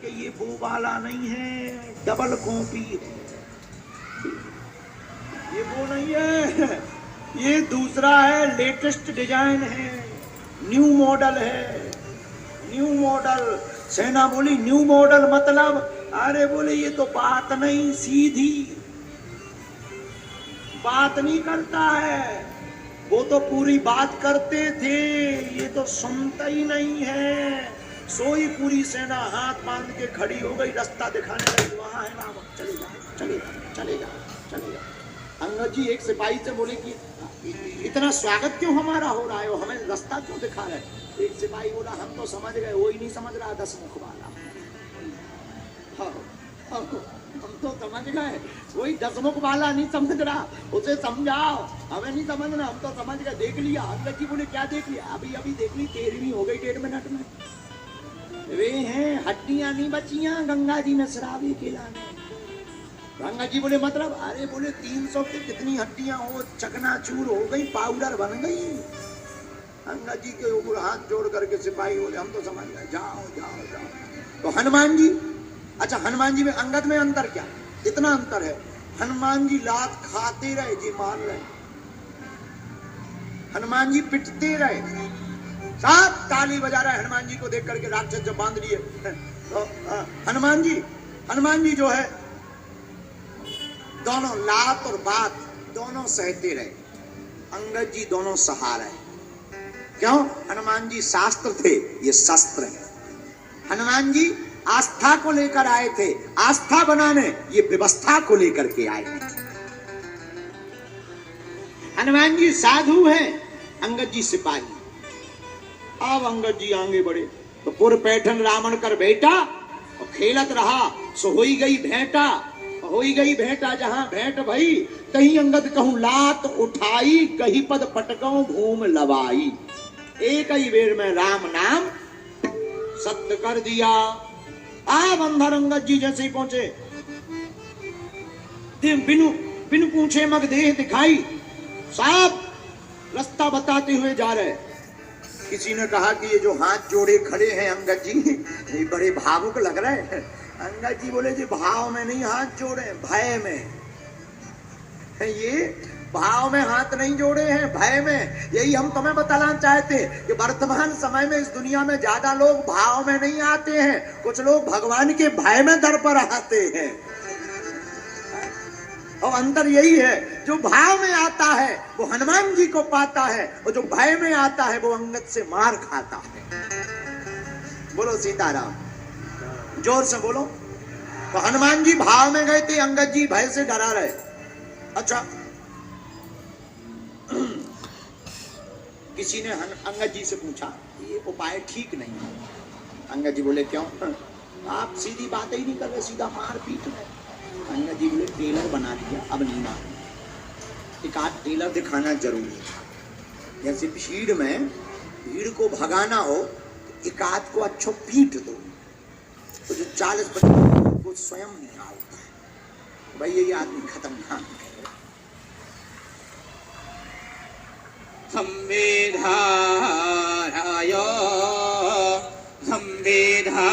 कि ये वो वाला नहीं है, डबल कॉपी है, ये वो नहीं है, ये दूसरा है, लेटेस्ट डिजाइन है, न्यू मॉडल है, न्यू मॉडल। सेना बोली न्यू मॉडल मतलब? अरे बोले ये तो बात नहीं, सीधी बात नहीं करता है, वो तो पूरी बात करते थे, ये तो सुनता ही नहीं है। सोई पूरी सेना हाथ बांध के खड़ी हो गई, रास्ता दिखाने लगी, वहां है ना, चले जाओ चले जाओ चले जाओ चले जाओ। अंगद जी एक सिपाही से बोले कि इतना स्वागत क्यों हमारा हो रहा है, वो हमें रास्ता क्यों दिखा रहे हैं? एक सिपाही बोला हम तो समझ गए, वो ही नहीं समझ रहा, 10 मुख वाला। हम तो समझ गए, वही 10 मुख वाला नहीं समझ रहा, उसे समझाओ, हमें नहीं समझना, हम तो समझ गए, देख लिया। अंगद जी बोले क्या देख लिया? अभी अभी देख ली, 13वीं हो गई 1.5 मिनट में। वे हैं हड्डियां नहीं बचियां गंगा जी में शराबी खिलाने। गंगा जी बोले मतलब? अरे बोले 300 की कितनी हड्डियां हो चकनाचूर हो गई, पाउडर बन गई। गंगा जी के ऊपर हाथ जोड़ करके सिपाही बोले हम तो समझ गए, जाओ जाओ जाओ। तो हनुमान जी, अच्छा हनुमान जी में अंगद में अंतर क्या? इतना अंतर है, हनुमान जी लात खाते रहे जी, मार रहे, हनुमान जी पिटते रहे, सब ताली बजा रहे हनुमान जी को देख करके। राक्षस जब बांध लिए तो हनुमान जी जो है दोनों लात और बात दोनों सहते रहे, अंगद जी दोनों सहा रहे। क्यों? हनुमान जी शास्त्र थे, ये शस्त्र है। हनुमान जी आस्था को लेकर आए थे, आस्था बनाने, ये व्यवस्था को लेकर के आए थे। हनुमान जी साधु हैं, अंगद जी सिपाही। अब अंगद जी आगे बढ़े तो पुर पैठन रावण कर बेटा, और खेलत रहा सो होई गई भेंटा, होई गई भेंटा जहां भेंट भई, कहीं अंगद कहूं लात उठाई, कहीं पद पटकों घूम लवाई। एक ही बेर में राम नाम सत्य कर दिया। आप अंधर अंगद जी जैसे ही पहुंचे, बिनु पूछे मग देह दिखाई, साफ रास्ता बताते हुए जा रहे। किसी ने कहा कि ये जो हाथ जोड़े खड़े हैं अंगद जी, ये बड़े भावुक लग रहे हैं। अंगद जी बोले जी भाव में नहीं हाथ जोड़े, भय में। ये भाव में हाथ नहीं जोड़े हैं, भय में। यही हम तुम्हें बताना चाहते कि वर्तमान समय में इस दुनिया में ज्यादा लोग भाव में नहीं आते हैं, कुछ लोग भगवान के भय में दर पर आते हैं। और अंतर यही है, जो भाव में आता है वो हनुमान जी को पाता है, और जो भय में आता है वो अंगद से मार खाता है। बोलो सीताराम, जोर से बोलो। तो हनुमान जी भाव में गए थे, अंगद जी भय से डरा रहे। अच्छा, किसी ने अंगद जी से पूछा ये उपाय ठीक नहीं है। अंगद जी बोले क्यों? आप सीधी बातें ही नहीं कर रहे, सीधा मार पीट रहे। अंगद जी बोले टेलर बना दिया, अब नहीं मार। एक आध टेलर दिखाना जरूरी है। जैसे भीड़ को भगाना हो, एक आध को अच्छो पीट दो, तो जो 40 बच्चे वो स्वयं निकालता है, भाई ये आदमी खतरनाक है। संवेधाराय संवेधा